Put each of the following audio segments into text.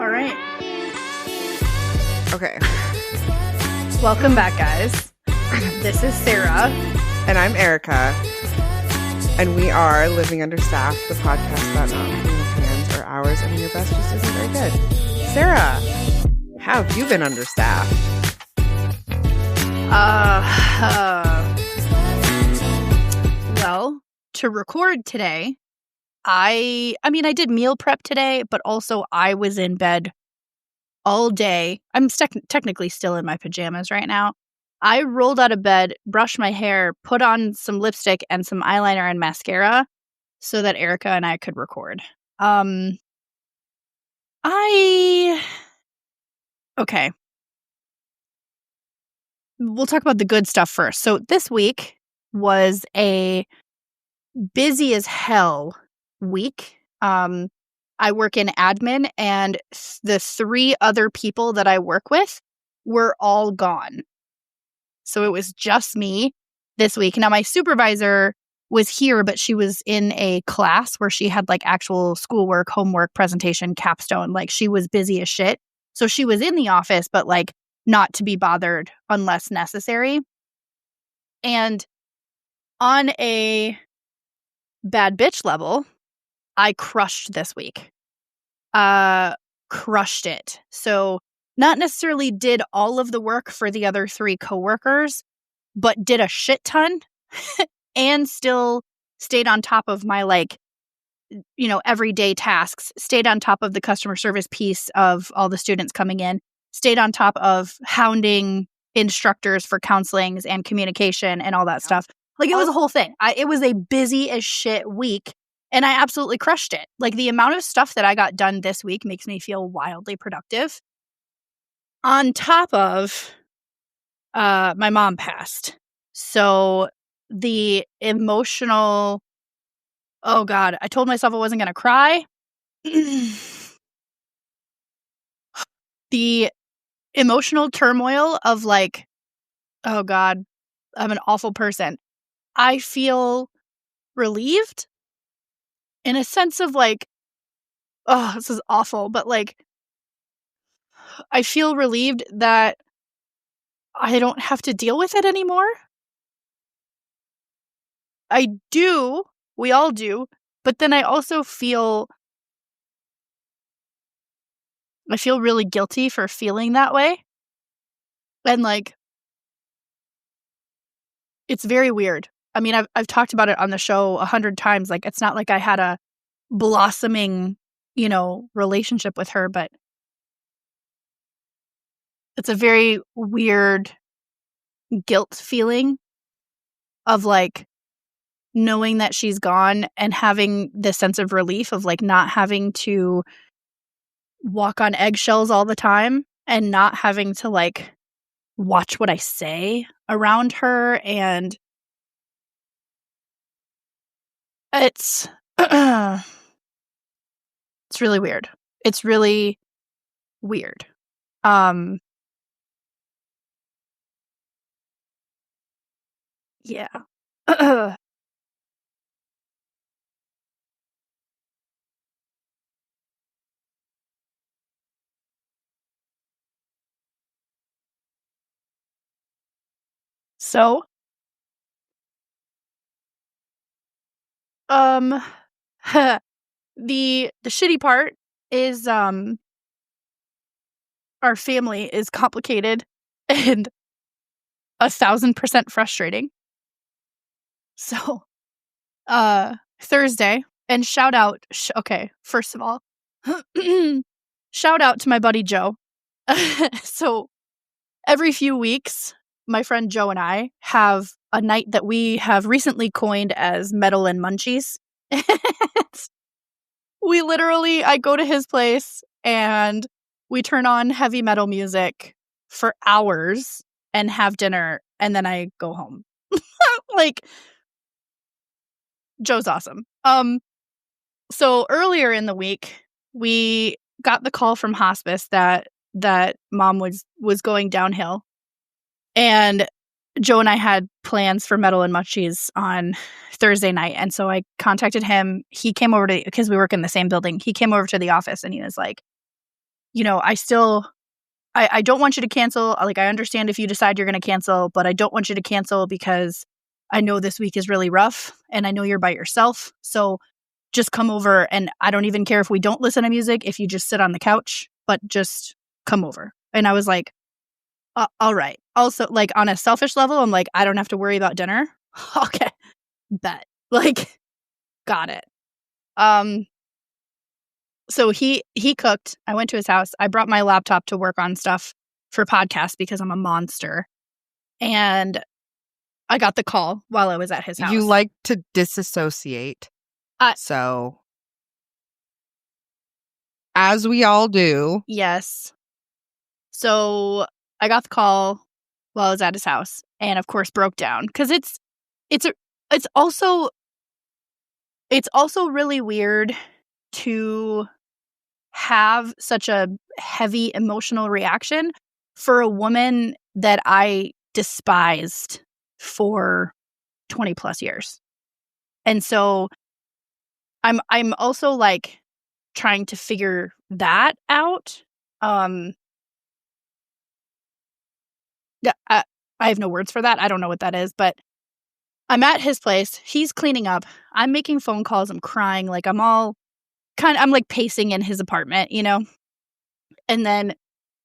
All right. Okay. Welcome back, guys. This is Sarah. And I'm Erika. And we are Living Understaffed, the podcast about not putting your hands or hours and your best just isn't very good. Sarah, how have you been understaffed? Well, to record today, I did meal prep today, but also I was in bed all day. I'm technically still in my pajamas right now. I rolled out of bed, brushed my hair, put on some lipstick and some eyeliner and mascara so that Erika and I could record. Okay. We'll talk about the good stuff first. So this week was a busy as hell week. I work in admin, and the 3 other people that I work with were all gone. So it was just me this week. Now, my supervisor was here, but she was in a class where she had like actual schoolwork, homework, presentation, capstone. Like she was busy as shit. So she was in the office, but like not to be bothered unless necessary. And on a bad bitch level, I crushed this week. Crushed it. So not necessarily did all of the work for the other 3 coworkers, but did a shit ton and still stayed on top of my everyday tasks, stayed on top of the customer service piece of all the students coming in, stayed on top of hounding instructors for counselings and communication and all that stuff. Like it was a whole thing. It was a busy as shit week. And I absolutely crushed it. Like the amount of stuff that I got done this week makes me feel wildly productive. On top of my mom passed. So the emotional, oh God, I told myself I wasn't going to cry. The emotional turmoil of like, oh God, I'm an awful person. I feel relieved in a sense of like, oh, this is awful, but like, I feel relieved that I don't have to deal with it anymore. I do. We all do. But then I also feel really guilty for feeling that way. And like, it's very weird. I mean, I've talked about it on the show 100 times. Like, it's not like I had a blossoming, relationship with her, but it's a very weird guilt feeling of like knowing that she's gone and having this sense of relief of like not having to walk on eggshells all the time and not having to like watch what I say around her. And it's it's really weird. It's really weird. Yeah. So, the shitty part is our family is complicated and 1,000% frustrating. So, Thursday, and shout out, okay, first of all, shout out to my buddy Joe. So, every few weeks, my friend Joe and I have a night that we have recently coined as Metal and Munchies. I go to his place and we turn on heavy metal music for hours and have dinner, and then I go home. Like, Joe's awesome. So earlier in the week, we got the call from hospice that mom was going downhill. And Joe and I had plans for Metal and Munchies on Thursday night. And so I contacted him. He came over because we work in the same building. He came over to the office and he was like, I don't want you to cancel. Like, I understand if you decide you're going to cancel, but I don't want you to cancel because I know this week is really rough and I know you're by yourself. So just come over, and I don't even care if we don't listen to music, if you just sit on the couch, but just come over. And I was like, all right. Also, like, on a selfish level, I'm like, I don't have to worry about dinner. Okay. Bet. Like, got it. So he cooked. I went to his house. I brought my laptop to work on stuff for podcasts because I'm a monster. And I got the call while I was at his house. You like to disassociate. So, as we all do. Yes. So I got the call while I was at his house, and of course broke down because it's also really weird to have such a heavy emotional reaction for a woman that I despised for 20 plus years. And so I'm also like trying to figure that out. I have no words for that. I don't know what that is, but I'm at his place. He's cleaning up. I'm making phone calls. I'm crying. Like, I'm like pacing in his apartment, And then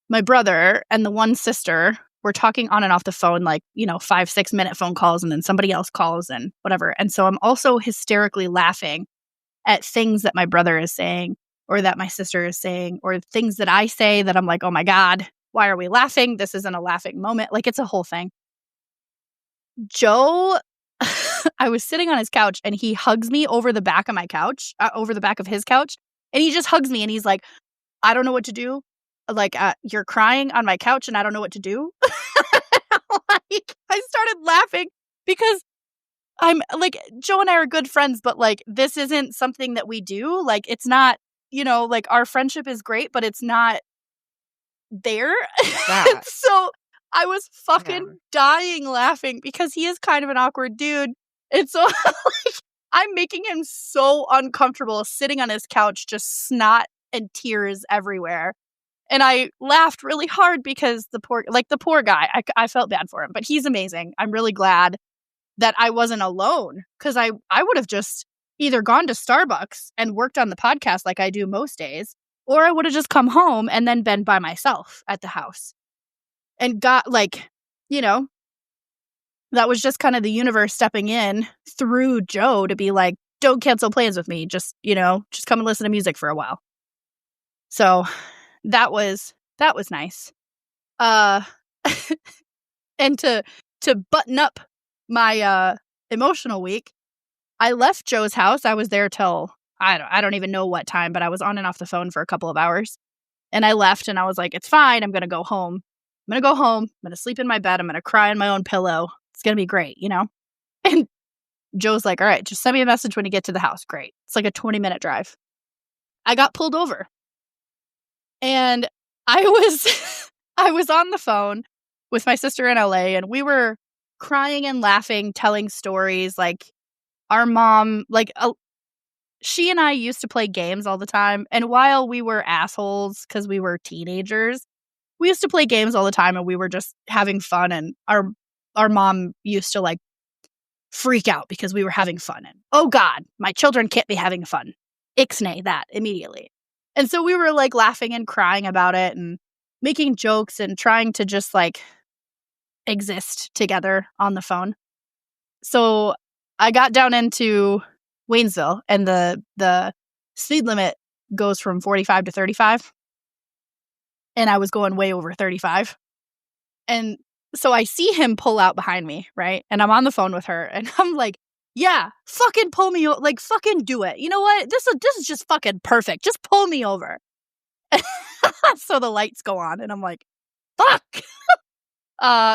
my brother and the one sister were talking on and off the phone, like, 5-6 minute phone calls, and then somebody else calls and whatever. And so I'm also hysterically laughing at things that my brother is saying or that my sister is saying or things that I say that I'm like, oh my God, why are we laughing? This isn't a laughing moment. Like, it's a whole thing. Joe, I was sitting on his couch and he hugs me over the back of my couch, over the back of his couch. And he just hugs me and he's like, I don't know what to do. Like, you're crying on my couch and I don't know what to do. Like, I started laughing because I'm like, Joe and I are good friends, but like, this isn't something that we do. Like, it's not, like, our friendship is great, but it's not there. So I was fucking dying laughing because he is kind of an awkward dude. And so like, I'm making him so uncomfortable sitting on his couch, just snot and tears everywhere. And I laughed really hard because the poor guy, I felt bad for him, but he's amazing. I'm really glad that I wasn't alone because I would have just either gone to Starbucks and worked on the podcast like I do most days, or I would have just come home and then been by myself at the house and got like, that was just kind of the universe stepping in through Joe to be like, don't cancel plans with me. Just, just come and listen to music for a while. So that was nice. And to button up my emotional week, I left Joe's house. I was there till I don't even know what time, but I was on and off the phone for a couple of hours. And I left and I was like, it's fine. I'm going to go home. I'm going to go home. I'm going to sleep in my bed. I'm going to cry on my own pillow. It's going to be great, And Joe's like, all right, just send me a message when you get to the house. Great. It's like a 20-minute drive. I got pulled over. And I was on the phone with my sister in LA, and we were crying and laughing, telling stories. Like, our mom, like, she and I used to play games all the time. And while we were assholes because we were teenagers, we used to play games all the time, and we were just having fun. And our mom used to like freak out because we were having fun. And, oh God, my children can't be having fun. Ixnay that immediately. And so we were like laughing and crying about it and making jokes and trying to just like exist together on the phone. So I got down into Waynesville, and the speed limit goes from 45 to 35. And I was going way over 35. And so I see him pull out behind me, right? And I'm on the phone with her, and I'm like, yeah, fucking pull me over. Like, fucking do it. You know what? This is just fucking perfect. Just pull me over. So the lights go on, and I'm like, fuck.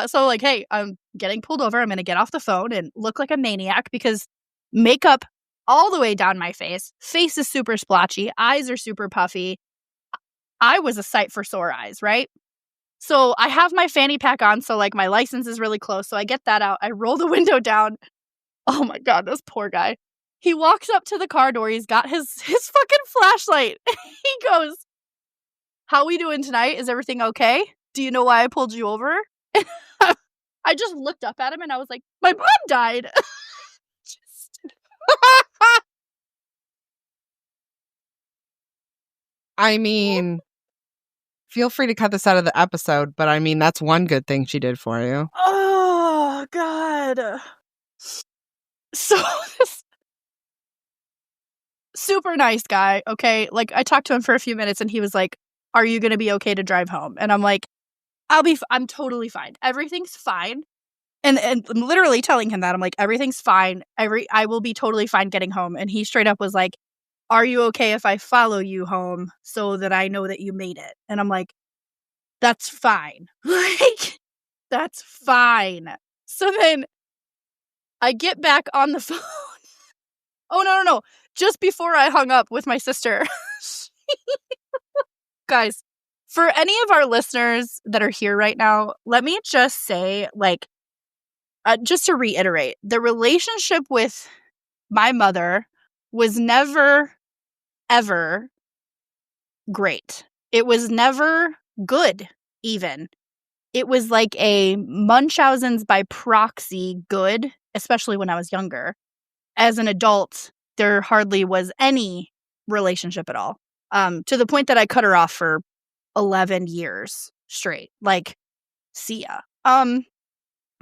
So like, hey, I'm getting pulled over. I'm going to get off the phone and look like a maniac because makeup all the way down my face. Face is super splotchy. Eyes are super puffy. I was a sight for sore eyes, right? So I have my fanny pack on, so like my license is really close. So I get that out. I roll the window down. Oh my God, this poor guy. He walks up to the car door. He's got his fucking flashlight. He goes, how we doing tonight? Is everything okay? Do you know why I pulled you over? I just looked up at him and I was like, my mom died. I mean, feel free to cut this out of the episode, but I mean, that's one good thing she did for you. Oh, God. So, super nice guy, okay? Like, I talked to him for a few minutes and he was like, are you going to be okay to drive home? And I'm like, I'm totally fine. Everything's fine. And I'm literally telling him that. I'm like, everything's fine. I will be totally fine getting home. And he straight up was like, are you okay if I follow you home so that I know that you made it? And I'm like, that's fine. Like, that's fine. So then I get back on the phone. Oh, no. Just before I hung up with my sister. Guys, for any of our listeners that are here right now, let me just say, like, just to reiterate, the relationship with my mother was never, ever great. It was never good, even. It was like a Munchausen's by proxy good, especially when I was younger. As an adult, there hardly was any relationship at all. To the point that I cut her off for 11 years straight. Like, see ya.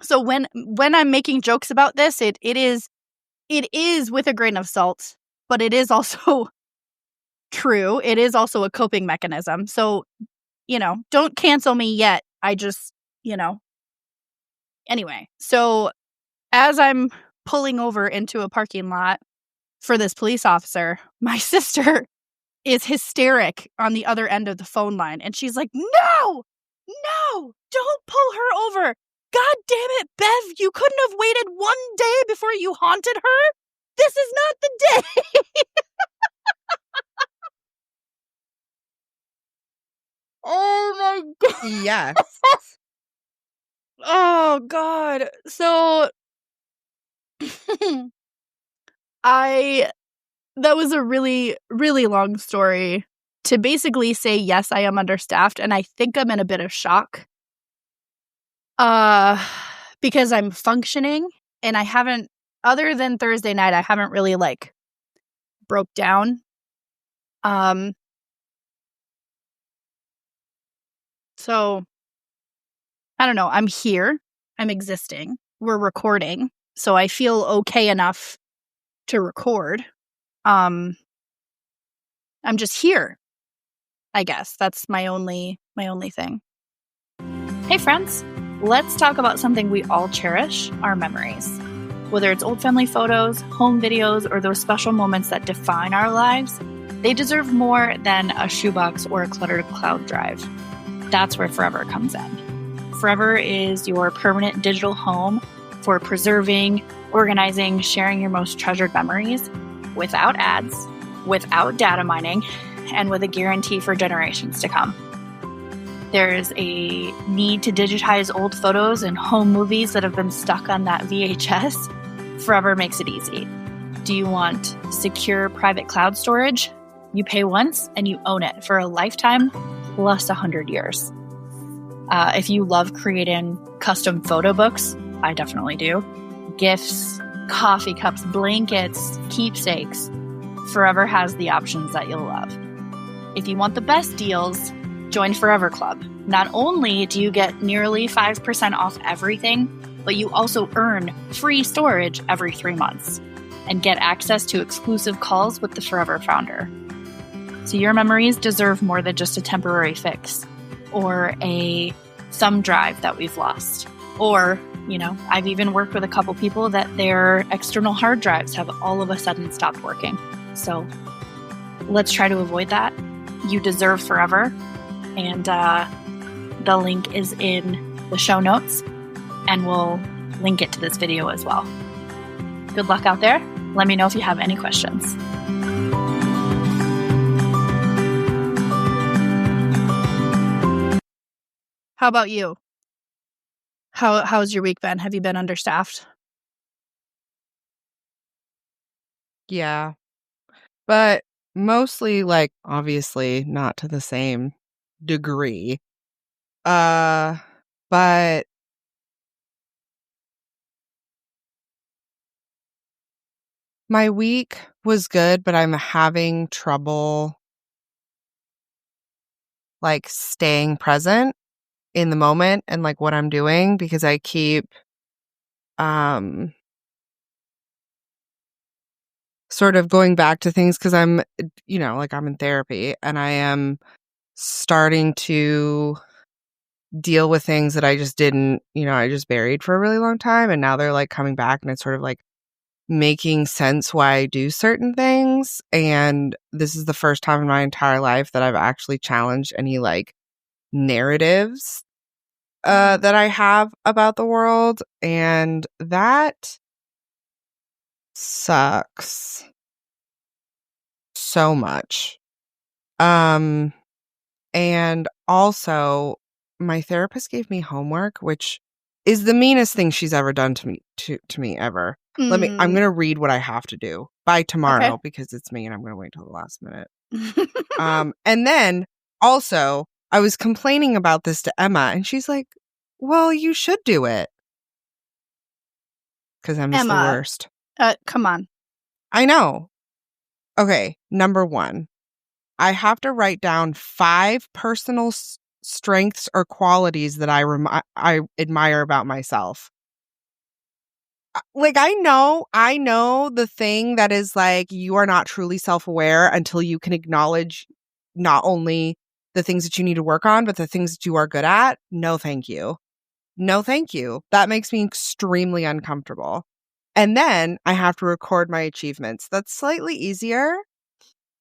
So when I'm making jokes about this, it is with a grain of salt, but it is also true. It is also a coping mechanism. So, don't cancel me yet. I just, Anyway, so as I'm pulling over into a parking lot for this police officer, my sister is hysteric on the other end of the phone line. And she's like, no, don't pull her over. God damn it, Bev, you couldn't have waited one day before you haunted her? This is not the day. Oh my God. Yes. Oh God. So that was a really, really long story to basically say, yes, I am understaffed. And I think I'm in a bit of shock. Because I'm functioning and I haven't, other than Thursday night, I haven't really like broke down. So I don't know. I'm here. I'm existing. We're recording. So I feel okay enough to record. I'm just here. I guess that's my only thing. Hey friends, let's talk about something we all cherish, our memories. Whether it's old family photos, home videos, or those special moments that define our lives, they deserve more than a shoebox or a cluttered cloud drive. That's where Forever comes in. Forever is your permanent digital home for preserving, organizing, sharing your most treasured memories without ads, without data mining, and with a guarantee for generations to come. There's a need to digitize old photos and home movies that have been stuck on that VHS. Forever makes it easy. Do you want secure private cloud storage? You pay once and you own it for a lifetime plus 100 years. If you love creating custom photo books, I definitely do. Gifts, coffee cups, blankets, keepsakes. Forever has the options that you'll love. If you want the best deals, join Forever Club. Not only do you get nearly 5% off everything, but you also earn free storage every 3 months and get access to exclusive calls with the Forever founder. So your memories deserve more than just a temporary fix or a thumb drive that we've lost. Or, I've even worked with a couple people that their external hard drives have all of a sudden stopped working. So let's try to avoid that. You deserve Forever. And the link is in the show notes, and we'll link it to this video as well. Good luck out there. Let me know if you have any questions. How about you? How's your week been? Have you been understaffed? Yeah. But mostly, like, obviously not to the same degree. But my week was good, but I'm having trouble like staying present in the moment and like what I'm doing because I keep sort of going back to things because I'm, like I'm in therapy and I am starting to deal with things that I just didn't, I just buried for a really long time. And now they're like coming back and it's sort of like making sense why I do certain things. And this is the first time in my entire life that I've actually challenged any like narratives that I have about the world. And that sucks so much. And also my therapist gave me homework, which is the meanest thing she's ever done to me ever. I'm going to read what I have to do by tomorrow because it's me and I'm going to wait till the last minute. And then also I was complaining about this to Emma and she's like, well, you should do it. Because Emma's the worst. Come on. I know. Okay, number 1. I have to write down 5 personal strengths or qualities that I admire about myself. Like, I know the thing that is like, you are not truly self-aware until you can acknowledge not only the things that you need to work on, but the things that you are good at. No, thank you. No, thank you. That makes me extremely uncomfortable. And then I have to record my achievements. That's slightly easier.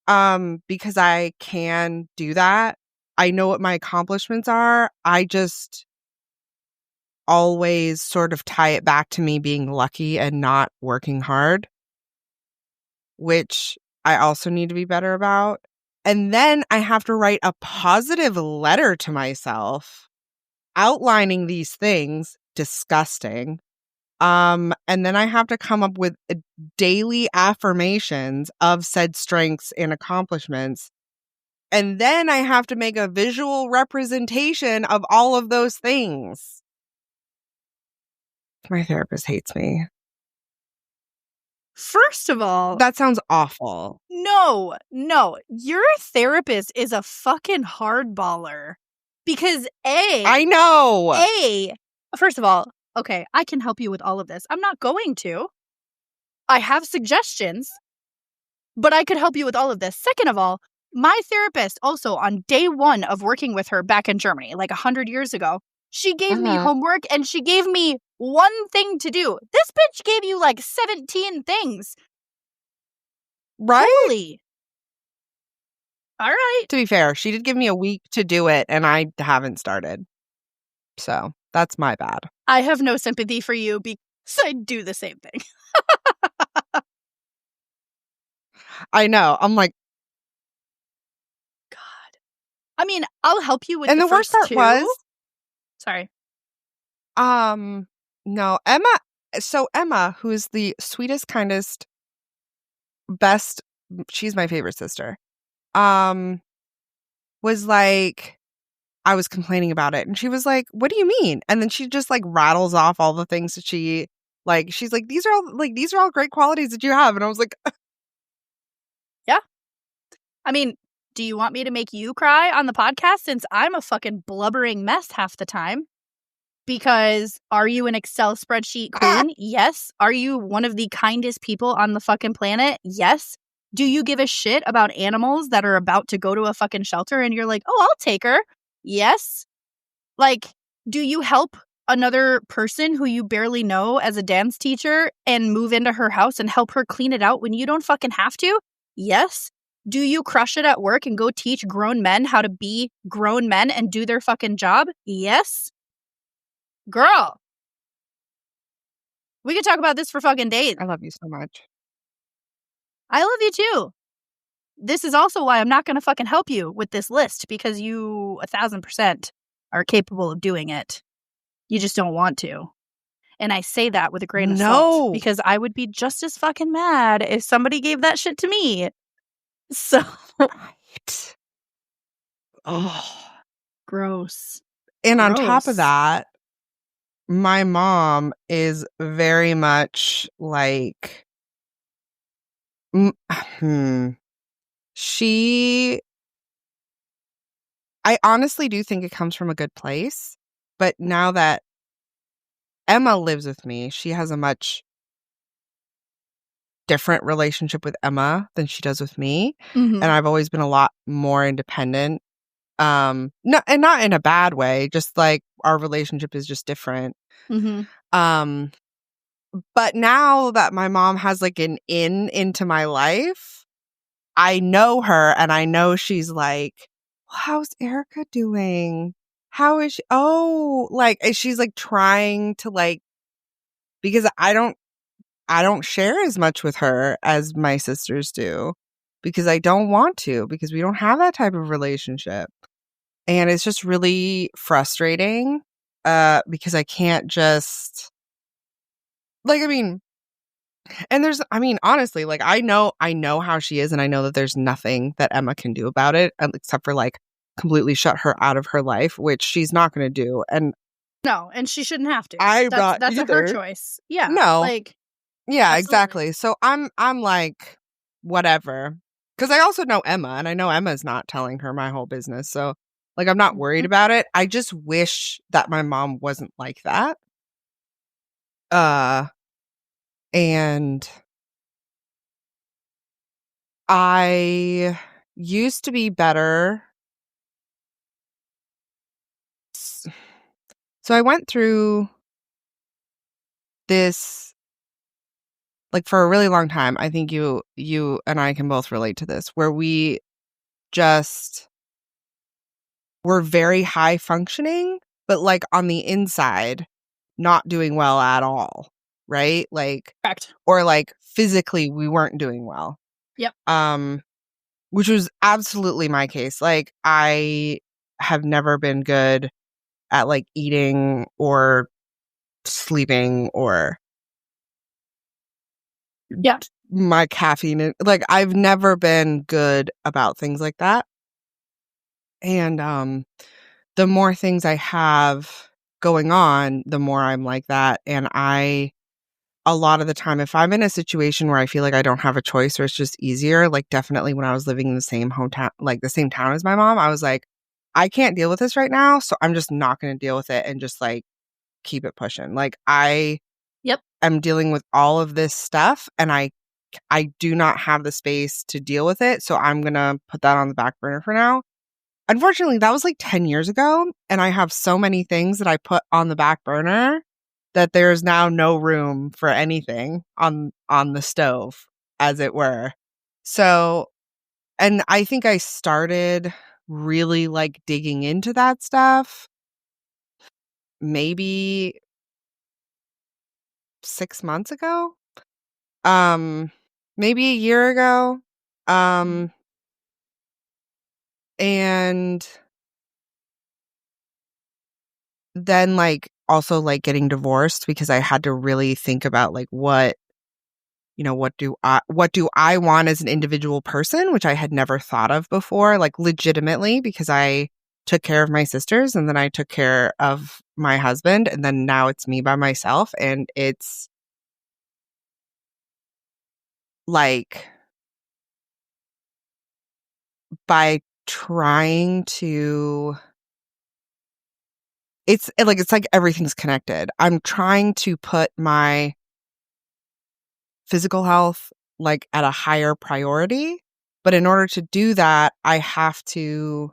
Because I can do that. I know what my accomplishments are. I just always sort of tie it back to me being lucky and not working hard, which I also need to be better about. And then I have to write a positive letter to myself outlining these things. Disgusting. And then I have to come up with daily affirmations of said strengths and accomplishments. And then I have to make a visual representation of all of those things. My therapist hates me. First of all, that sounds awful. No. Your therapist is a fucking hardballer. Because I know. First of all, okay, I can help you with all of this. I'm not going to. I have suggestions, but I could help you with all of this. Second of all, my therapist also on day 1 of working with her back in Germany, like 100 years ago, she gave me homework and she gave me one thing to do. This bitch gave you like 17 things. Right? Holy. All right. To be fair, she did give me a week to do it and I haven't started. So that's my bad. I have no sympathy for you because I do the same thing. I know. I'm like, God. I mean, I'll help you with and the worst part was, sorry. No, Emma. So Emma, who is the sweetest, kindest, best, she's my favorite sister. Was like, I was complaining about it, and she was like, "What do you mean?" And then she just like rattles off all the things that she's like, these are all great qualities that you have, and I was like, yeah. I mean, do you want me to make you cry on the podcast since I'm a fucking blubbering mess half the time? Because are you an Excel spreadsheet queen? Yes. Are you one of the kindest people on the fucking planet? Yes. Do you give a shit about animals that are about to go to a fucking shelter and you're like, oh, I'll take her? Yes. Like, do you help another person who you barely know as a dance teacher and move into her house and help her clean it out when you don't fucking have to? Yes. Do you crush it at work and go teach grown men how to be grown men and do their fucking job? Yes. Girl. We could talk about this for fucking days. I love you so much. I love you too. This is also why I'm not going to fucking help you with this list because you 1,000% are capable of doing it. You just don't want to. And I say that with a grain of salt because I would be just as fucking mad if somebody gave that shit to me. So. Right. Oh. Gross. And on top of Gross. that, my mom is very much like, I honestly do think it comes from a good place. But now that Emma lives with me, she has a much different relationship with Emma than she does with me. Mhm. And I've always been a lot more independent. No, and not in a bad way, just like our relationship is just different. Mhm. But now that my mom has like an in into my life, I know her and I know she's like, how's Erika doing? How is she? Oh, like, and she's like trying to like, because I don't share as much with her as my sisters do because I don't want to, because we don't have that type of relationship. And it's just really frustrating because I can't just, like, I mean, and there's, I mean, honestly, like, I know how she is, and I know that there's nothing that Emma can do about it except for like completely shut her out of her life, which she's not going to do. And No, and she shouldn't have to. I'm not That's her either. choice. Yeah. No. Like, Yeah, absolutely. exactly. So I'm like, whatever. Because I also know Emma, and I know Emma's not telling her my whole business. So, like, I'm not worried about it. I just wish that my mom wasn't like that. And I used to be better. So I went through this, like, for a really long time. I think you and I can both relate to this, where we just were very high functioning, but like on the inside, not doing well at all. Right? Like, correct. Or like physically we weren't doing well. Yep. Which was absolutely my case. Like, I have never been good at like eating or sleeping or Yeah. my caffeine. Like, I've never been good about things like that. And the more things I have going on, the more I'm like that. And a lot of the time, if I'm in a situation where I feel like I don't have a choice or it's just easier, like definitely when I was living in the same hometown, like the same town as my mom, I was like, I can't deal with this right now. So I'm just not going to deal with it and just like keep it pushing. Like, I am dealing with all of this stuff and I do not have the space to deal with it. So I'm going to put that on the back burner for now. Unfortunately, that was like 10 years ago. And I have so many things that I put on the back burner that there's now no room for anything on the stove, as it were. So, and I think I started really like digging into that stuff maybe 6 months ago. Maybe a year ago. And then like also like getting divorced, because I had to really think about like what do I want as an individual person, which I had never thought of before, like legitimately, because I took care of my sisters and then I took care of my husband and then now it's me by myself. And it's like, by trying to, it's like everything's connected. I'm trying to put my physical health like at a higher priority, but in order to do that, I have to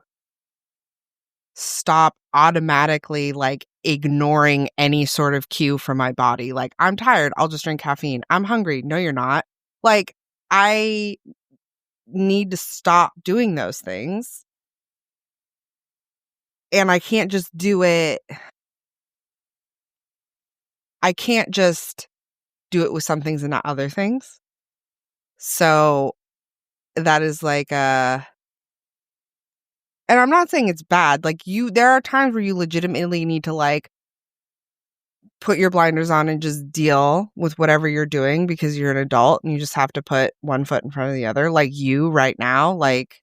stop automatically like ignoring any sort of cue from my body. Like, I'm tired, I'll just drink caffeine. I'm hungry. No, you're not. Like, I need to stop doing those things. And I can't just do it. I can't just do it with some things and not other things. So that is like and I'm not saying it's bad. Like, there are times where you legitimately need to like put your blinders on and just deal with whatever you're doing because you're an adult and you just have to put one foot in front of the other. Like you right now, like,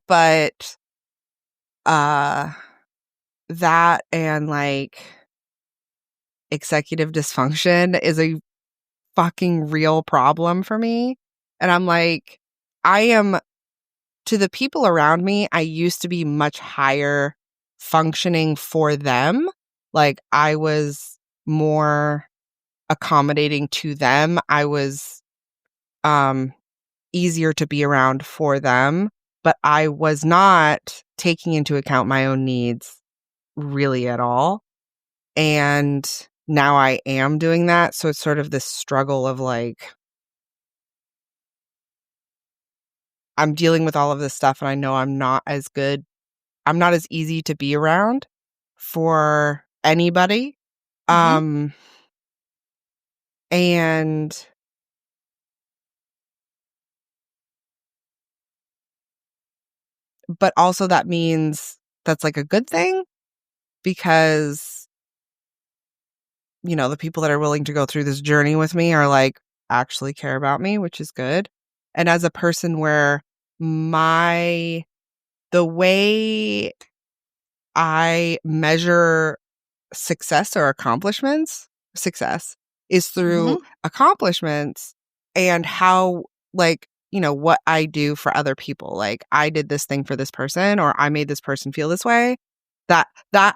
But that and like executive dysfunction is a fucking real problem for me. And I'm like, I am, to the people around me, I used to be much higher functioning for them. Like I was more accommodating to them. I was easier to be around for them, but I was not taking into account my own needs really at all. And now I am doing that. So it's sort of this struggle of like, I'm dealing with all of this stuff and I know I'm not as good. I'm not as easy to be around for anybody. Mhm. And but also that means that's like a good thing because, you know, the people that are willing to go through this journey with me are like actually care about me, which is good. And as a person where the way I measure success or success is through Mhm. accomplishments and how, like, you know, what I do for other people. Like, I did this thing for this person or I made this person feel this way. That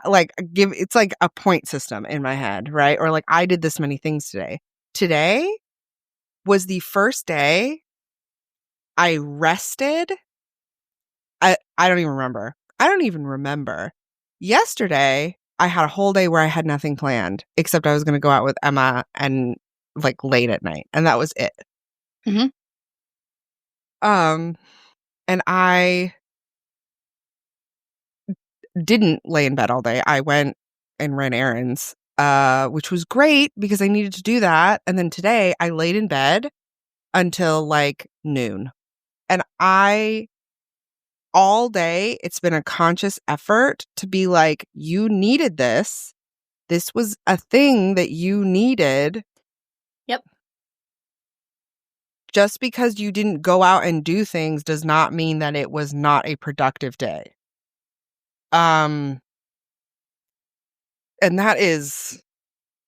like it's like a point system in my head, right? Or like I did this many things today. Today was the first day I rested. I don't even remember. I don't even remember. Yesterday, I had a whole day where I had nothing planned except I was going to go out with Emma and like late at night, and that was it. Mhm. And I didn't lay in bed all day. I went and ran errands, which was great because I needed to do that. And then today I laid in bed until like noon. And all day, it's been a conscious effort to be like, you needed this. This was a thing that you needed. Yep. Just because you didn't go out and do things does not mean that it was not a productive day. And that is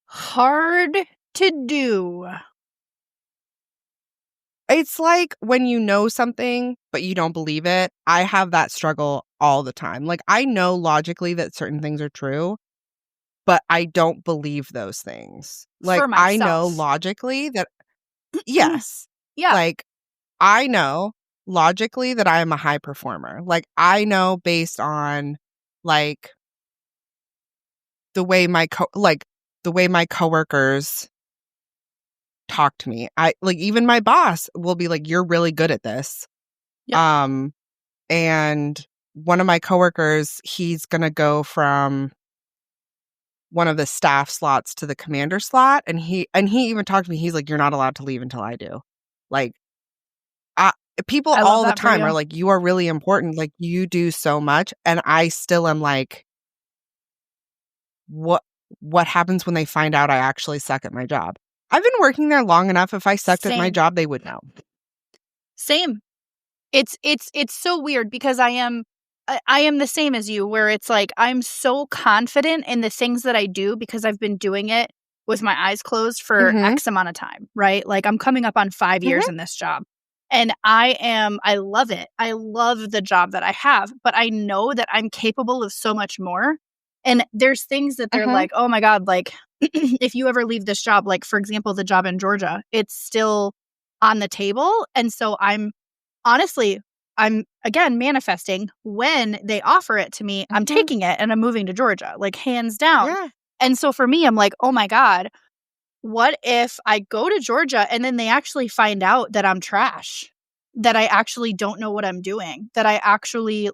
Hard to do. it's like when you know something but you don't believe it. I have that struggle all the time. Like I know logically that certain things are true, but I don't believe those things. Like For I know myself. logically that yes. Yeah. Like I know logically that I am a high performer. Like I know based on like the way the way my coworkers talk to me. I like even my boss will be like, "You're really good at this." Yep. And one of my coworkers, he's gonna go from one of the staff slots to the commander slot, and he even talked to me. He's like, "You're not allowed to leave until I do." Like, I, people I love all the that for time are you. like, "You are really important. Like, you do so much," and I still am like, "What? What happens when they find out I actually suck at my job?" I've been working there long enough. If I sucked at my Same. job, they would know. Same. It's so weird because I am the same as you, where it's like I'm so confident in the things that I do because I've been doing it with my eyes closed for Mm-hmm. X amount of time, right? Like I'm coming up on 5 years Mm-hmm. in this job. And I love it. I love the job that I have, but I know that I'm capable of so much more. And there's things that they're Mm-hmm. like, "Oh my God, like if you ever leave this job, like for example, the job in Georgia, it's still on the table." And so honestly, I'm again manifesting when they offer it to me, I'm Mm-hmm. taking it and I'm moving to Georgia, like hands down. Yeah. And so for me, I'm like, oh my God, what if I go to Georgia and then they actually find out that I'm trash, that I actually don't know what I'm doing, that I actually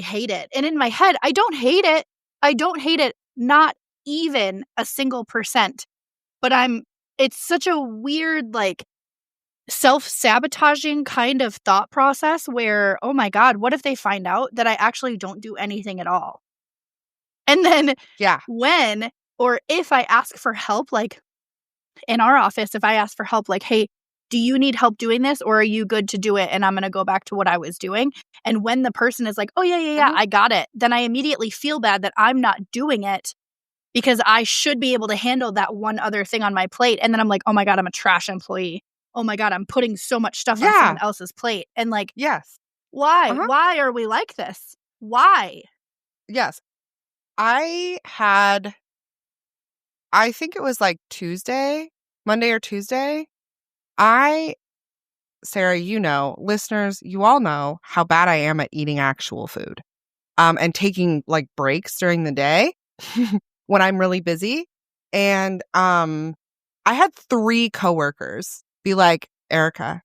hate it. And in my head, I don't hate it. I don't hate it, not even a single percent. But it's such a weird, like, self-sabotaging kind of thought process where, oh my God, what if they find out that I actually don't do anything at all? And then Yeah. when or if I ask for help, like in our office, if I ask for help, like, hey, do you need help doing this, or are you good to do it and I'm going to go back to what I was doing? And when the person is like, oh, yeah, I got it, then I immediately feel bad that I'm not doing it because I should be able to handle that one other thing on my plate. And then I'm like, oh my God, I'm a trash employee. Oh my God, I'm putting so much stuff on someone else's plate. And like, yes. why? Why are we like this? Why? Yes. I think it was like Monday or Tuesday. Sarah, listeners, you all know how bad I am at eating actual food. And taking like breaks during the day when I'm really busy. And I had 3 coworkers be like, Erika,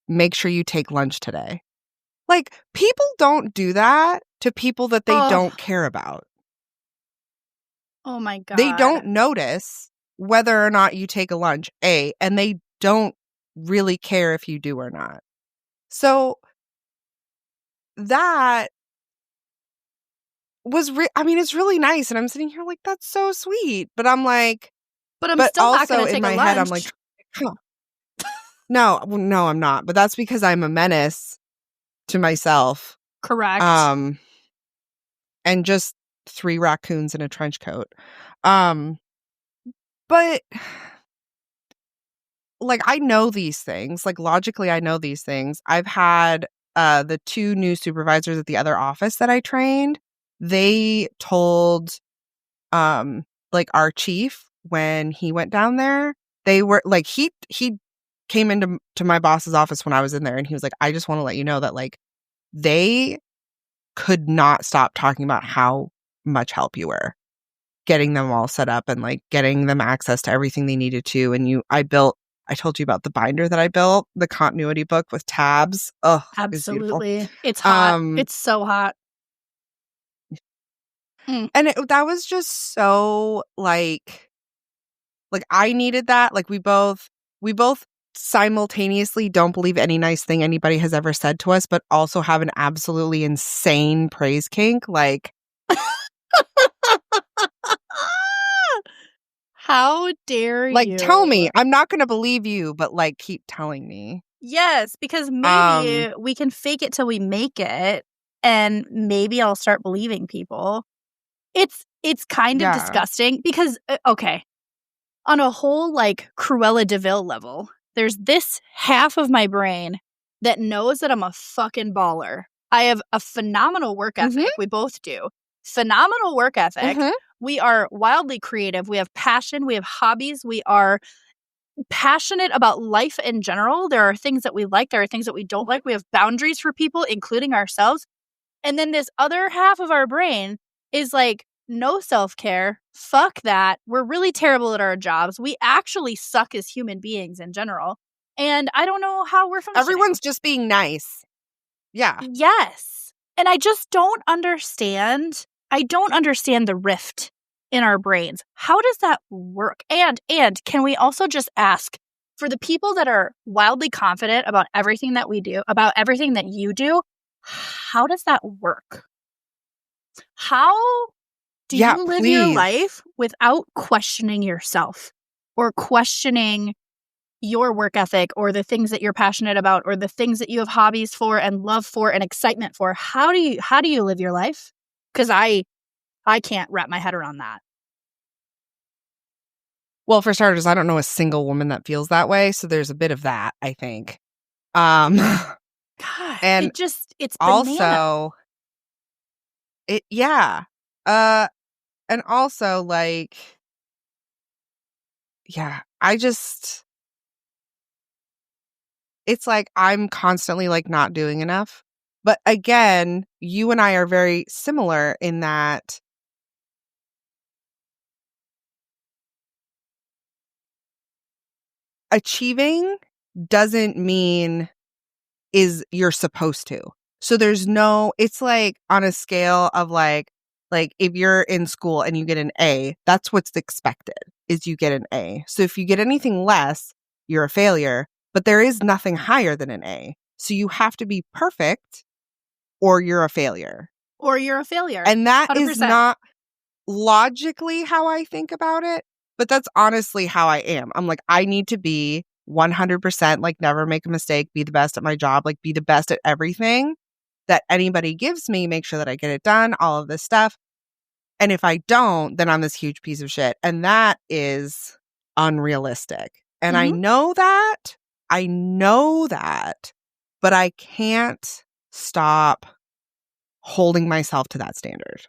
make sure you take lunch today. Like, people don't do that to people that they don't care about. Oh my God. They don't notice whether or not you take a lunch, and they don't really care if you do or not. So that was it's really nice, and I'm sitting here like, that's so sweet, but I'm like, but I'm still not going to take in my a head lunch. I'm like, huh. no, I'm not, but that's because I'm a menace to myself. Correct. And just 3 raccoons in a trench coat. But like, I know these things, like, logically I know these things. I've had the 2 new supervisors at the other office that I trained. They told like our chief when he went down there, they were like, he came into my boss's office when I was in there, and he was like, I just want to let you know that like they could not stop talking about how much help you were getting them all set up and like getting them access to everything they needed to. And I told you about the binder that I built, the continuity book with tabs. Oh, absolutely. It's hot. It's so hot. And that was just so like I needed that. Like, we both simultaneously don't believe any nice thing anybody has ever said to us, but also have an absolutely insane praise kink. Like, how dare you? Like, tell me. I'm not going to believe you, but like, keep telling me. Yes, because maybe we can fake it till we make it, and maybe I'll start believing people. It's kind of disgusting because, okay, on a whole, like, Cruella de Vil level, there's this half of my brain that knows that I'm a fucking baller. I have a phenomenal work ethic. We both do. Phenomenal work ethic. We are wildly creative. We have passion. We have hobbies. We are passionate about life in general. There are things that we like. There are things that we don't like. We have boundaries for people, including ourselves. And then this other half of our brain is like, no self-care. Fuck that. We're really terrible at our jobs. We actually suck as human beings in general. And I don't know how we're functioning. Everyone's just being nice. Yeah. Yes. And I just don't understand. I don't understand the rift in our brains. How does that work? And can we also just ask, for the people that are wildly confident about everything that we do, about everything that you do, how does that work? How do you live your life without questioning yourself or questioning your work ethic or the things that you're passionate about or the things that you have hobbies for and love for and excitement for? How do you live your life? Because I can't wrap my head around that. Well, for starters, I don't know a single woman that feels that way, so there's a bit of that, I think. God, and it's also and also, like, it's like I'm constantly like not doing enough. But again, you and I are very similar in that achieving doesn't mean you're supposed to. So it's like on a scale of like if you're in school and you get an A, that's what's expected, is you get an A. So if you get anything less, you're a failure, but there is nothing higher than an A. So you have to be perfect or you're a failure. And that 100%. Is not logically how I think about it, but that's honestly how I am. I'm like, I need to be 100%, like never make a mistake, be the best at my job, like be the best at everything that anybody gives me, make sure that I get it done, all of this stuff. And if I don't, then I'm this huge piece of shit. And that is unrealistic. And I know that, but I can't stop holding myself to that standard.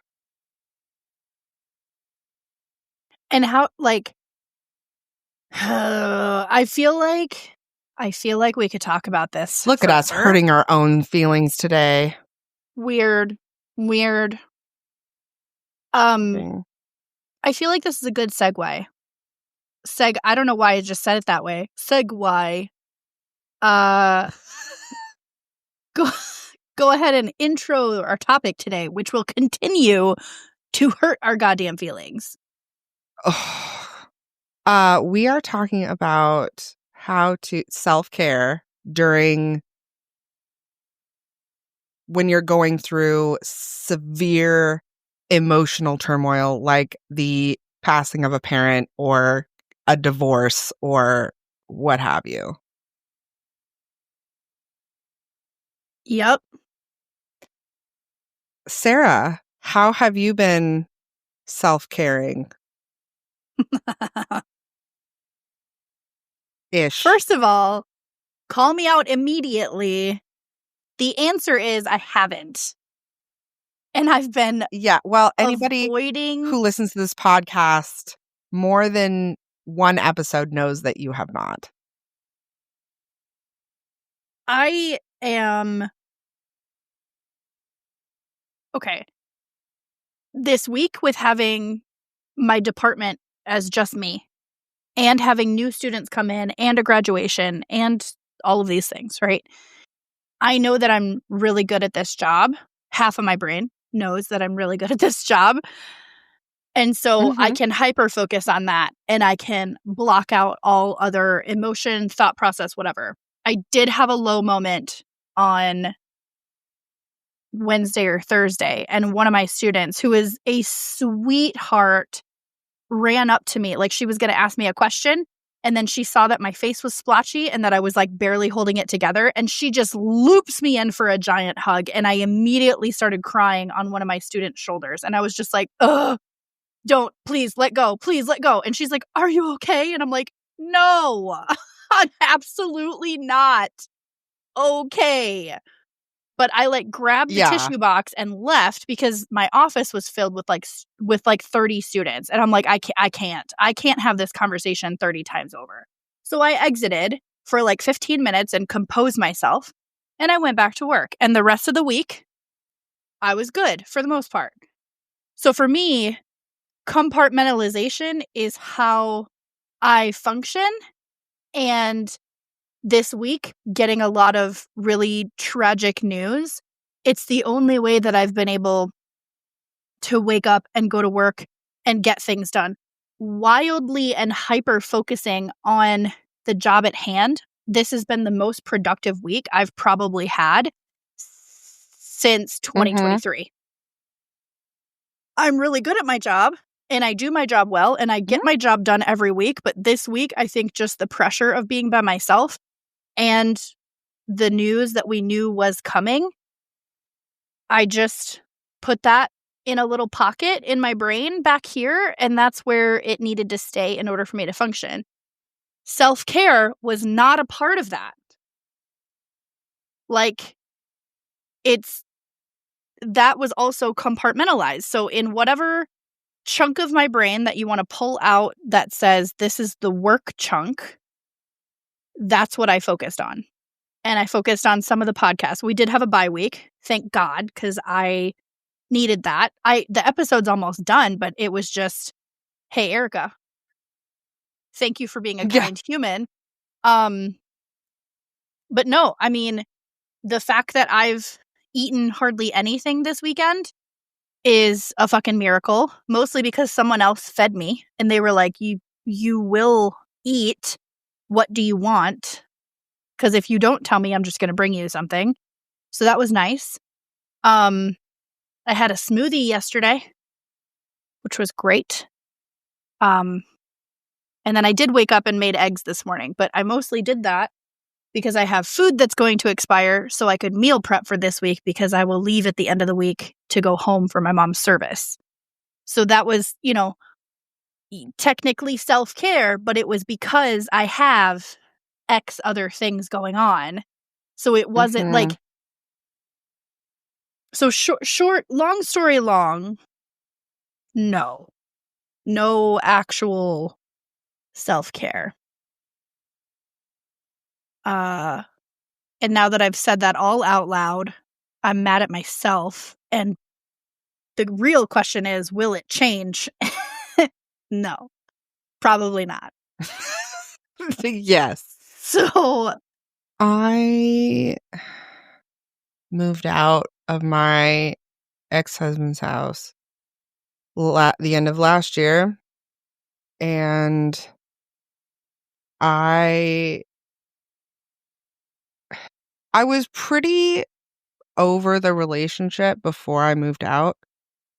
And how, like, I feel like we could talk about this. Look at us hurting our own feelings today. Weird. I feel like this is a good segue. I don't know why I just said it that way. Segue. Go ahead and intro our topic today, which will continue to hurt our goddamn feelings. We are talking about how to self-care during when you're going through severe emotional turmoil, like the passing of a parent or a divorce or what have you. Yep. Sarah, how have you been self-caring? Ish. First of all, call me out immediately. The answer is I haven't. And I've been anybody who listens to this podcast more than one episode knows that you have not. I am okay. This week, with having my department as just me and having new students come in and a graduation and all of these things, right? I know that I'm really good at this job. Half of my brain knows that I'm really good at this job. And so I can hyper focus on that and I can block out all other emotion, thought process, whatever. I did have a low moment on Wednesday or Thursday, and one of my students, who is a sweetheart, ran up to me like she was going to ask me a question, and then she saw that my face was splotchy and that I was like barely holding it together, and she just loops me in for a giant hug, and I immediately started crying on one of my students' shoulders, and I was just like, ugh, don't, please let go, and she's like, are you okay? And I'm like, no, I'm absolutely not okay. But I like grabbed the tissue box and left because my office was filled with like 30 students. And I'm like, I can't have this conversation 30 times over. So I exited for like 15 minutes and composed myself. And I went back to work. And the rest of the week, I was good for the most part. So for me, compartmentalization is how I function. And this week, getting a lot of really tragic news, it's the only way that I've been able to wake up and go to work and get things done. Wildly and hyper-focusing on the job at hand, this has been the most productive week I've probably had since 2023. I'm really good at my job, and I do my job well, and I get my job done every week, but this week, I think just the pressure of being by myself and the news that we knew was coming, I just put that in a little pocket in my brain back here, and that's where it needed to stay in order for me to function. Self-care was not a part of that. Like, that was also compartmentalized. So in whatever chunk of my brain that you want to pull out that says this is the work chunk, that's what I focused on. And I focused on some of the podcasts. We did have a bye week, thank God, because I needed that. The episode's almost done, but it was just, hey, Erika, thank you for being a kind human. But no, I mean, the fact that I've eaten hardly anything this weekend is a fucking miracle, mostly because someone else fed me and they were like, you will eat. What do you want? Because if you don't tell me, I'm just going to bring you something. So that was nice. I had a smoothie yesterday, which was great. And then I did wake up and made eggs this morning, but I mostly did that because I have food that's going to expire so I could meal prep for this week because I will leave at the end of the week to go home for my mom's service. So that was, technically self-care, but it was because I have X other things going on. So it wasn't like, so short, long story long, no actual self-care. And now that I've said that all out loud, I'm mad at myself. And the real question is, will it change? No, probably not. Yes. So I moved out of my ex-husband's house the end of last year, and I was pretty over the relationship before I moved out,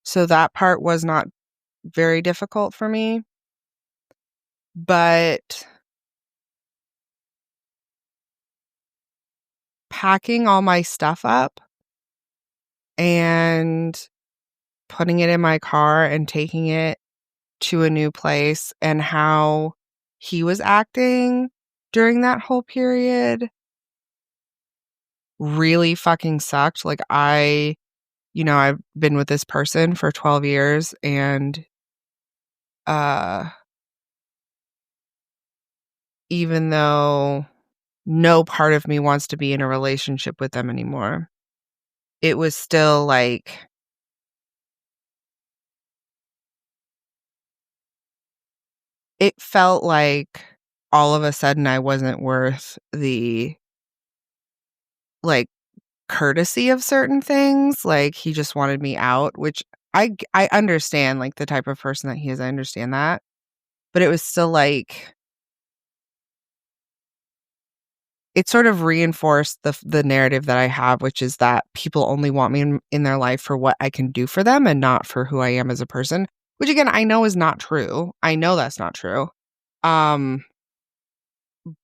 so that part was not very difficult for me. But packing all my stuff up and putting it in my car and taking it to a new place, and how he was acting during that whole period really fucking sucked. Like, I've been with this person for 12 years, and even though no part of me wants to be in a relationship with them anymore, it was still like, it felt like all of a sudden I wasn't worth the, like, courtesy of certain things. Like, he just wanted me out, which I understand, like, the type of person that he is. I understand that. But it was still like, it sort of reinforced the narrative that I have, which is that people only want me in their life for what I can do for them and not for who I am as a person, which, again, I know is not true. I know that's not true.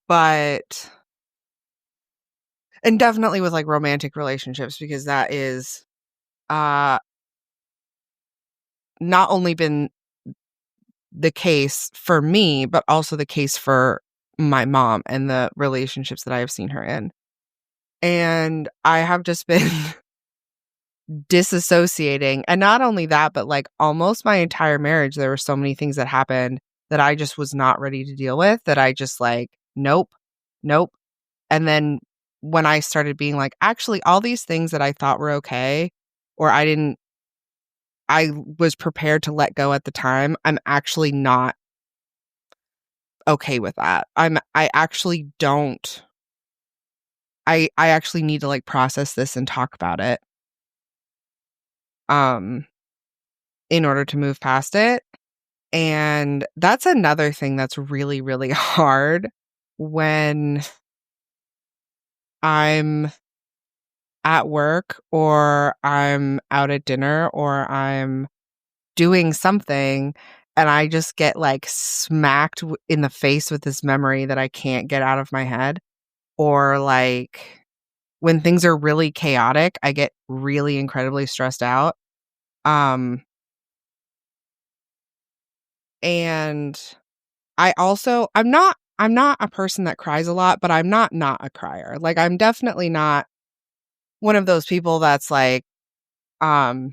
But, and definitely with, like, romantic relationships, because that is not only been the case for me, but also the case for my mom and the relationships that I have seen her in. And I have just been disassociating. And not only that, but, like, almost my entire marriage, there were so many things that happened that I just was not ready to deal with, that I just, like, nope. And then when I started being like, actually, all these things that I thought were okay, or I was prepared to let go at the time, I'm actually not okay with that. I actually don't. I actually need to, like, process this and talk about it in order to move past it. And that's another thing that's really, really hard when I'm at work, or I'm out at dinner, or I'm doing something, and I just get, like, smacked in the face with this memory that I can't get out of my head. Or, like, when things are really chaotic, I get really incredibly stressed out. And I'm not a person that cries a lot, but I'm not a crier. Like, I'm definitely not one of those people that's like, oh,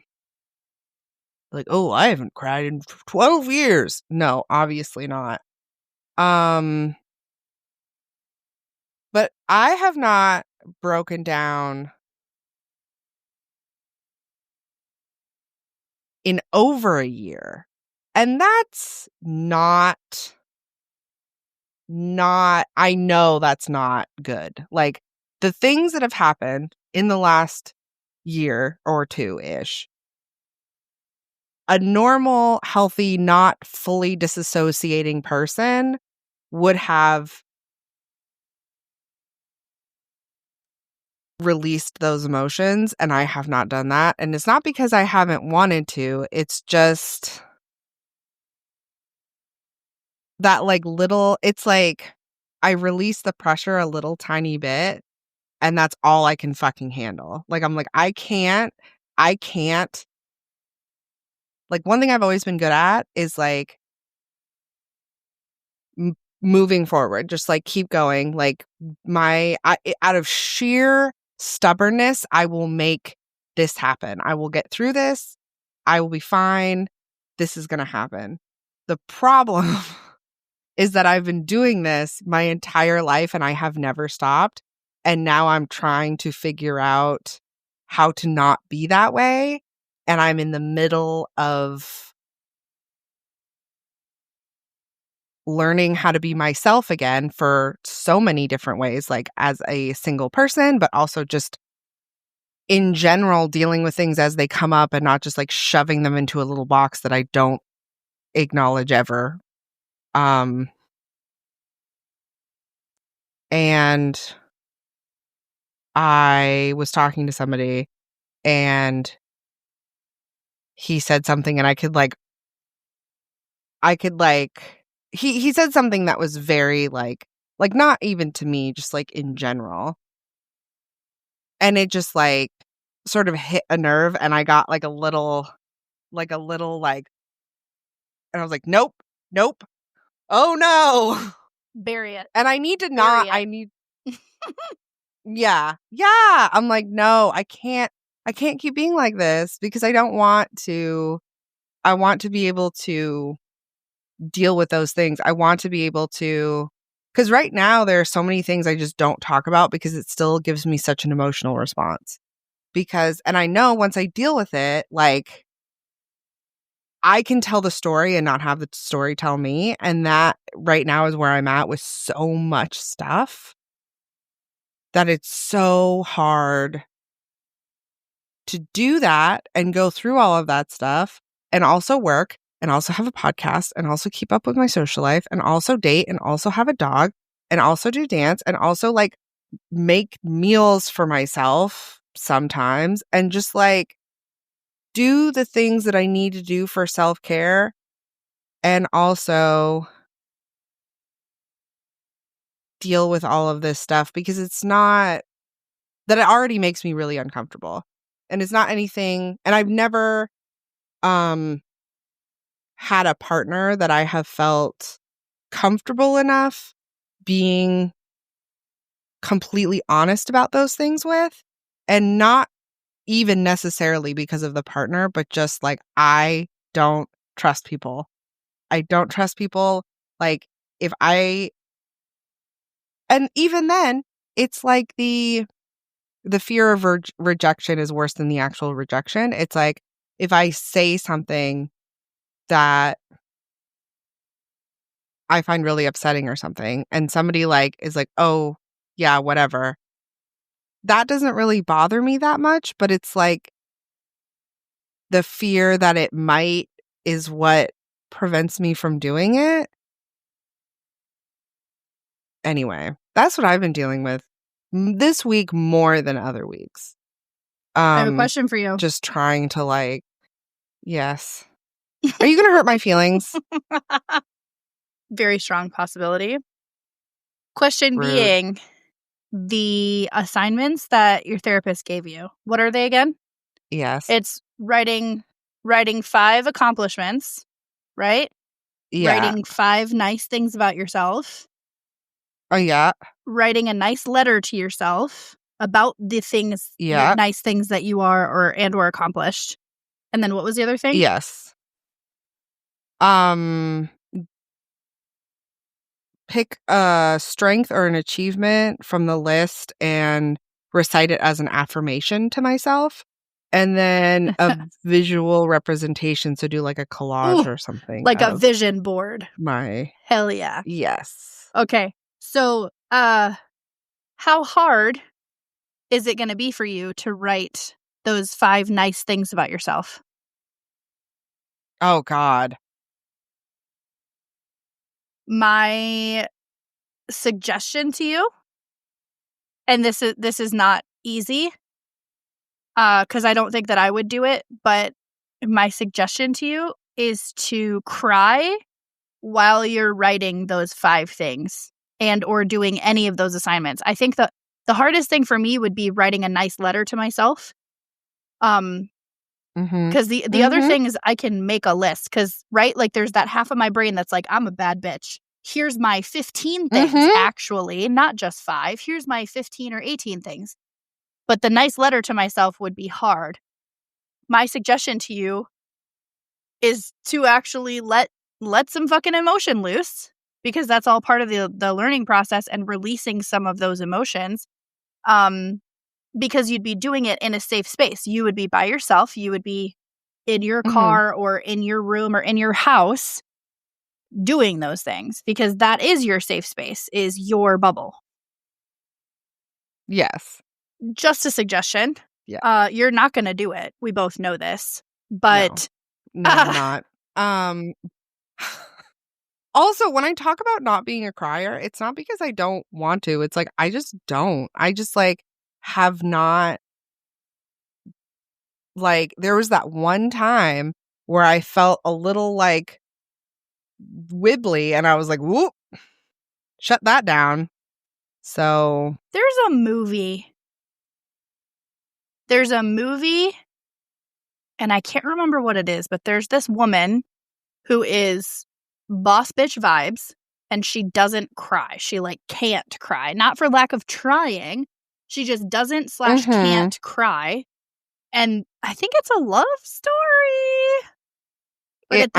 I haven't cried in 12 years. No, obviously not. But I have not broken down in over a year. And that's not, I know that's not good. Like, the things that have happened in the last year or two-ish, a normal, healthy, not fully disassociating person would have released those emotions, and I have not done that. And it's not because I haven't wanted to, it's just that like little, it's like I release the pressure a little tiny bit and that's all I can fucking handle. Like, I'm like, I can't, like one thing I've always been good at is like moving forward, just like keep going. Like out of sheer stubbornness, I will make this happen. I will get through this. I will be fine. This is going to happen. The problem is that I've been doing this my entire life and I have never stopped. And now I'm trying to figure out how to not be that way. And I'm in the middle of learning how to be myself again for so many different ways, like as a single person, but also just in general, dealing with things as they come up and not just like shoving them into a little box that I don't acknowledge ever. And I was talking to somebody and he said something and he said something that was very like not even to me, just like in general. And it just like sort of hit a nerve and I got like a little like, and I was like, nope, oh no. Bury it. And I need to not, yeah. I'm like, no, I can't keep being like this because I want to be able to deal with those things. I want to be able to, because right now there are so many things I just don't talk about because it still gives me such an emotional response. And I know once I deal with it, like I can tell the story and not have the story tell me. And that right now is where I'm at with so much stuff that it's so hard to do that and go through all of that stuff and also work and also have a podcast and also keep up with my social life and also date and also have a dog and also do dance and also like make meals for myself sometimes and just like do the things that I need to do for self-care and also deal with all of this stuff because it's not that it already makes me really uncomfortable. And it's not anything, and I've never had a partner that I have felt comfortable enough being completely honest about those things with, and not even necessarily because of the partner, but just like I don't trust people. I don't trust people. Like and even then, it's like the fear of rejection is worse than the actual rejection. It's like if I say something that I find really upsetting or something, and somebody like is like, "Oh, yeah, whatever." That doesn't really bother me that much, but it's like the fear that it might is what prevents me from doing it. Anyway, that's what I've been dealing with this week more than other weeks. I have a question for you. Just trying to like, yes. Are you going to hurt my feelings? Very strong possibility. Question Rude. being, the assignments that your therapist gave you, what are they again? Yes. It's writing 5 accomplishments, right? Yeah. Writing 5 nice things about yourself. Oh, yeah. Writing a nice letter to yourself about the things, Yeah. nice things that you are or accomplished. And then what was the other thing? Yes. Pick a strength or an achievement from the list and recite it as an affirmation to myself. And then a visual representation. So do like a collage or something. Like a vision board. Hell yeah. Yes. Okay. So, how hard is it going to be for you to write those 5 nice things about yourself? Oh, God. My suggestion to you, and this is not easy, because I don't think that I would do it, but my suggestion to you is to cry while you're writing those 5 things and or doing any of those assignments. I think the hardest thing for me would be writing a nice letter to myself. Because the other thing is I can make a list because, right, like there's that half of my brain that's like, I'm a bad bitch. Here's my 15 things, actually, not just 5. Here's my 15 or 18 things. But the nice letter to myself would be hard. My suggestion to you is to actually let some fucking emotion loose, because that's all part of the learning process and releasing some of those emotions. Because you'd be doing it in a safe space. You would be by yourself. You would be in your car or in your room or in your house doing those things, because that is your safe space, is your bubble. Yes. Just a suggestion. Yeah. You're not going to do it. We both know this. But no, I'm not. Also, when I talk about not being a crier, it's not because I don't want to. It's like I just don't. I just like have not. Like there was that one time where I felt a little like wibbly and I was like, whoop, shut that down. So there's a movie. And I can't remember what it is, but there's this woman who is boss bitch vibes, and she doesn't cry. She like can't cry. Not for lack of trying. She just doesn't / can't cry. And I think it's a love story. But at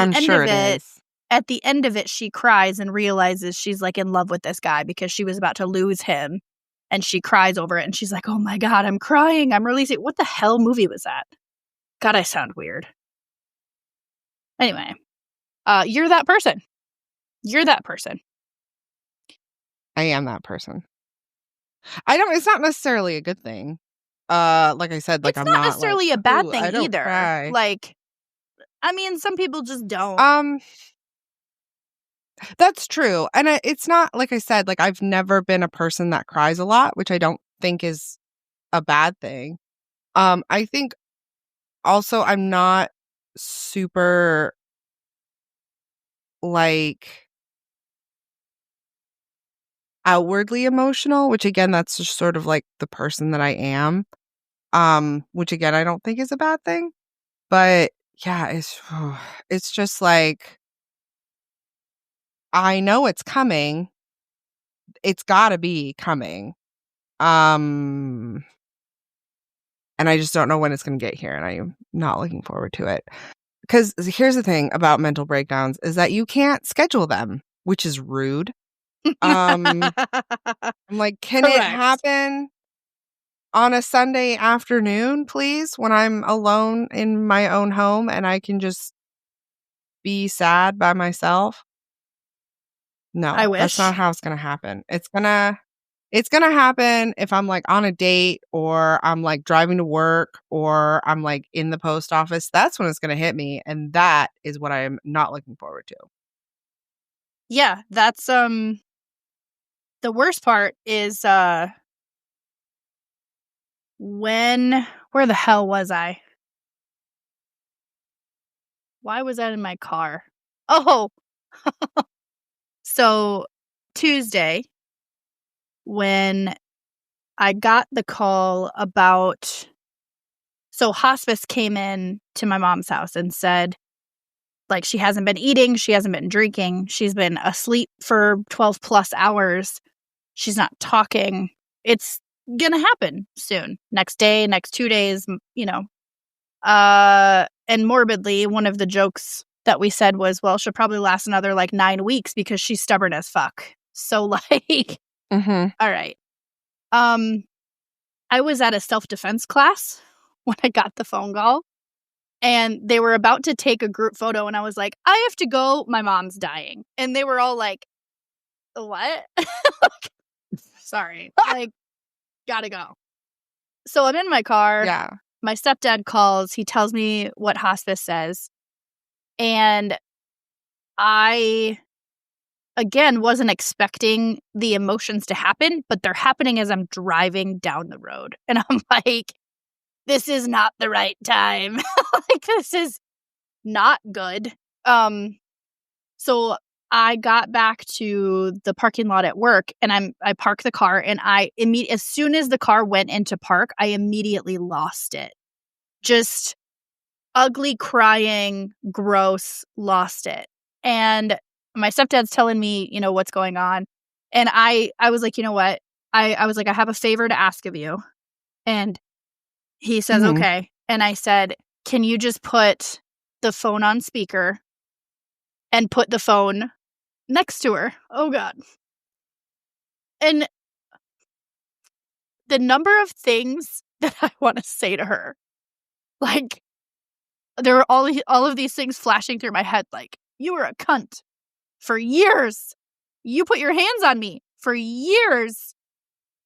the end of it, she cries and realizes she's like in love with this guy because she was about to lose him. And she cries over it. And she's like, oh my God, I'm crying. I'm releasing. What the hell movie was that? God, I sound weird. Anyway, you're that person. You're that person. I am that person. It's not necessarily a good thing. Like I said, like it's I'm not necessarily like, a bad thing either. Cry. Like, I mean, some people just don't. That's true. And it's not, like I said, like I've never been a person that cries a lot, which I don't think is a bad thing. I think also I'm not super like outwardly emotional, which again, that's just sort of like the person that I am. Which again, I don't think is a bad thing. But yeah, it's just like I know it's coming. It's gotta be coming. And I just don't know when it's gonna get here, and I am not looking forward to it. Because here's the thing about mental breakdowns is that you can't schedule them, which is rude. I'm like, can it happen on a Sunday afternoon, please, when I'm alone in my own home and I can just be sad by myself? No, I wish. That's not how it's gonna happen. It's gonna happen if I'm like on a date or I'm like driving to work or I'm like in the post office. That's when it's gonna hit me, and that is what I am not looking forward to. Yeah, that's the worst part is where the hell was I? Why was that in my car? Oh, so Tuesday, when I got the call about, so hospice came in to my mom's house and said, like, she hasn't been eating, she hasn't been drinking, she's been asleep for 12 plus hours, she's not talking. It's gonna happen soon. Next day, next 2 days, you know. And morbidly, one of the jokes that we said was, well, she'll probably last another like 9 weeks because she's stubborn as fuck. So like, all right. I was at a self-defense class when I got the phone call, and they were about to take a group photo, and I was like, I have to go, my mom's dying. And they were all like, what? Sorry, like, gotta go. So I'm in my car. Yeah. My stepdad calls. He tells me what hospice says. And I, again, wasn't expecting the emotions to happen, but they're happening as I'm driving down the road. And I'm like, this is not the right time. Like, this is not good. So I got back to the parking lot at work, and I park the car, and as soon as the car went into park, I immediately lost it. Just ugly, crying, gross, lost it. And my stepdad's telling me, what's going on. And I was like, you know what? I was like, I have a favor to ask of you. And he says, Mhm. okay. And I said, can you just put the phone on speaker and put the phone next to her? Oh, God. And the number of things that I want to say to her, like, there are all of these things flashing through my head, like, you were a cunt for years. You put your hands on me for years.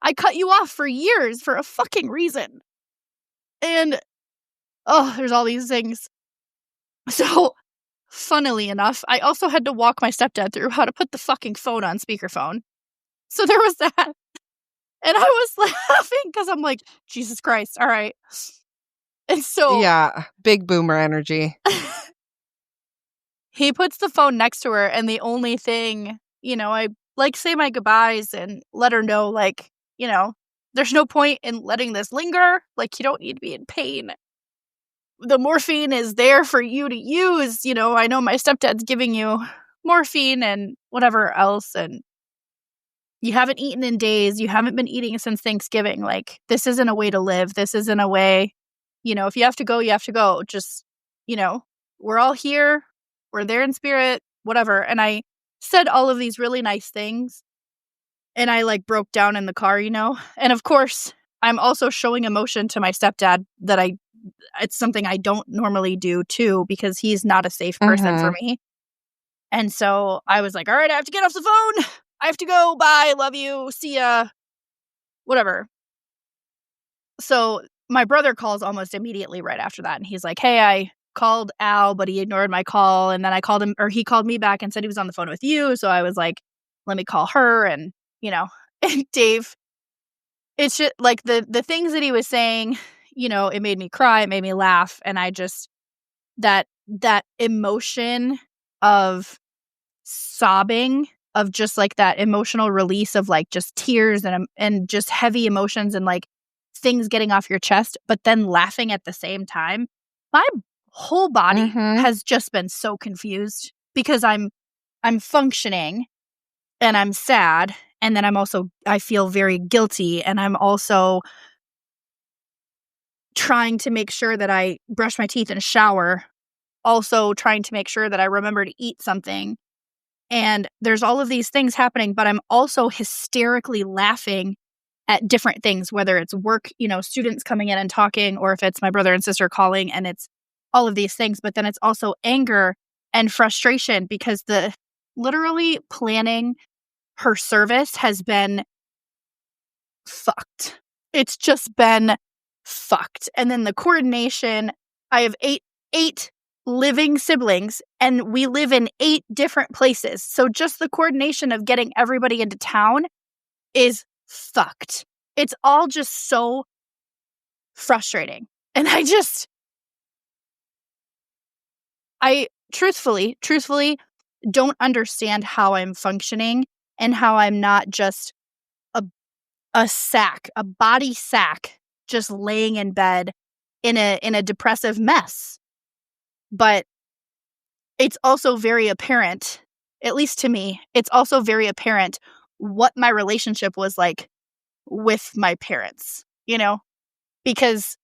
I cut you off for years for a fucking reason. And, there's all these things. So, funnily enough, I also had to walk my stepdad through how to put the fucking phone on speakerphone. So there was that. And I was laughing because I'm like, Jesus Christ, all right. And so Yeah, big boomer energy. he puts the phone next to her, and the only thing, I say my goodbyes and let her know, there's no point in letting this linger. Like, you don't need to be in pain. The morphine is there for you to use. I know my stepdad's giving you morphine and whatever else, and you haven't eaten in days. You haven't been eating since Thanksgiving. Like, this isn't a way to live. This isn't a way, if you have to go, you have to go. Just, we're all here. We're there in spirit, whatever. And I said all of these really nice things. And I broke down in the car, And of course, I'm also showing emotion to my stepdad that it's something I don't normally do too, because he's not a safe person for me. And so I was like, all right, I have to get off the phone. I have to go. Bye. Love you. See ya. Whatever. So my brother calls almost immediately right after that. And he's like, hey, I called Al, but he ignored my call. And then I called him, or he called me back and said he was on the phone with you. So I was like, let me call her. And, and Dave, it's just like the things that he was saying, it made me cry. It made me laugh. And I just, that emotion of sobbing, of just that emotional release of just tears and just heavy emotions and things getting off your chest, but then laughing at the same time. My whole body has just been so confused because I'm functioning and I'm sad, and then I feel very guilty, and I'm also trying to make sure that I brush my teeth and shower, also trying to make sure that I remember to eat something. And there's all of these things happening, but I'm also hysterically laughing at different things, whether it's work, students coming in and talking, or if it's my brother and sister calling, and it's all of these things. But then it's also anger and frustration because literally planning her service has been fucked. It's just been fucked. And then the coordination, I have eight living siblings, and we live in 8 different places. So just the coordination of getting everybody into town is fucked. It's all just so frustrating. And I truthfully don't understand how I'm functioning and how I'm not just a body sack, just laying in bed in a depressive mess. But it's also very apparent, at least to me, it's also very apparent what my relationship was like with my parents, because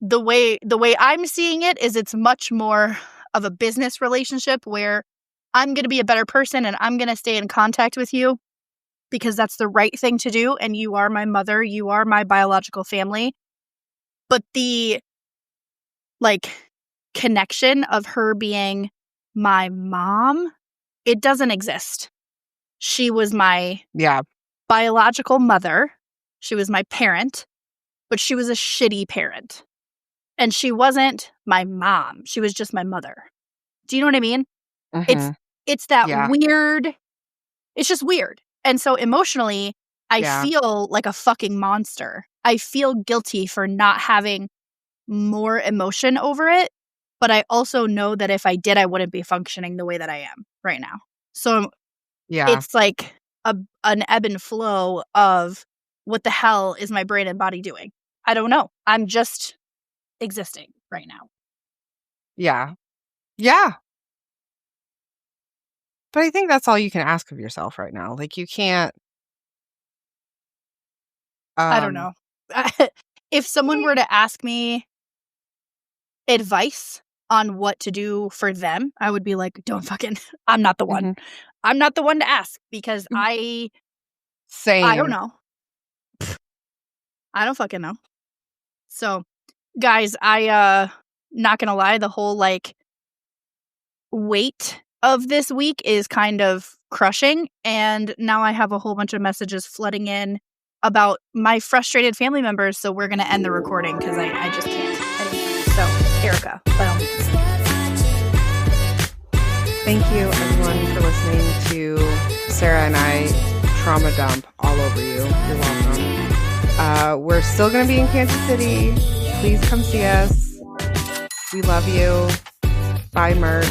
the way I'm seeing it is it's much more of a business relationship where I'm going to be a better person and I'm going to stay in contact with you because that's the right thing to do. And you are my mother. You are my biological family. But the connection of her being my mom, it doesn't exist. She was my biological mother. She was my parent, but she was a shitty parent. And she wasn't my mom. She was just my mother. Do you know what I mean? It's that weird. It's just weird. And so emotionally, I feel like a fucking monster. I feel guilty for not having more emotion over it. But I also know that if I did, I wouldn't be functioning the way that I am right now. So Yeah. it's like an ebb and flow of what the hell is my brain and body doing? I don't know. I'm just existing right now. Yeah. Yeah. But I think that's all you can ask of yourself right now. Like, you can't. I don't know. If someone were to ask me advice on what to do for them, I would be like, don't fucking, I'm not the one. Mhm. I'm not the one to ask because Same. I don't know. I don't fucking know. So, guys, not gonna lie, the whole like weight of this week is kind of crushing, and now I have a whole bunch of messages flooding in about my frustrated family members, so we're gonna end the recording because I just can't anymore. So, Erika, by all means. Thank you, everyone, for listening to Sarah and I trauma dump all over you. You're welcome. We're still going to be in Kansas City. Please come see us. We love you. Buy merch.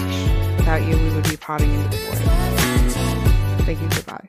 Without you, we would be potting into the void. Thank you. Goodbye.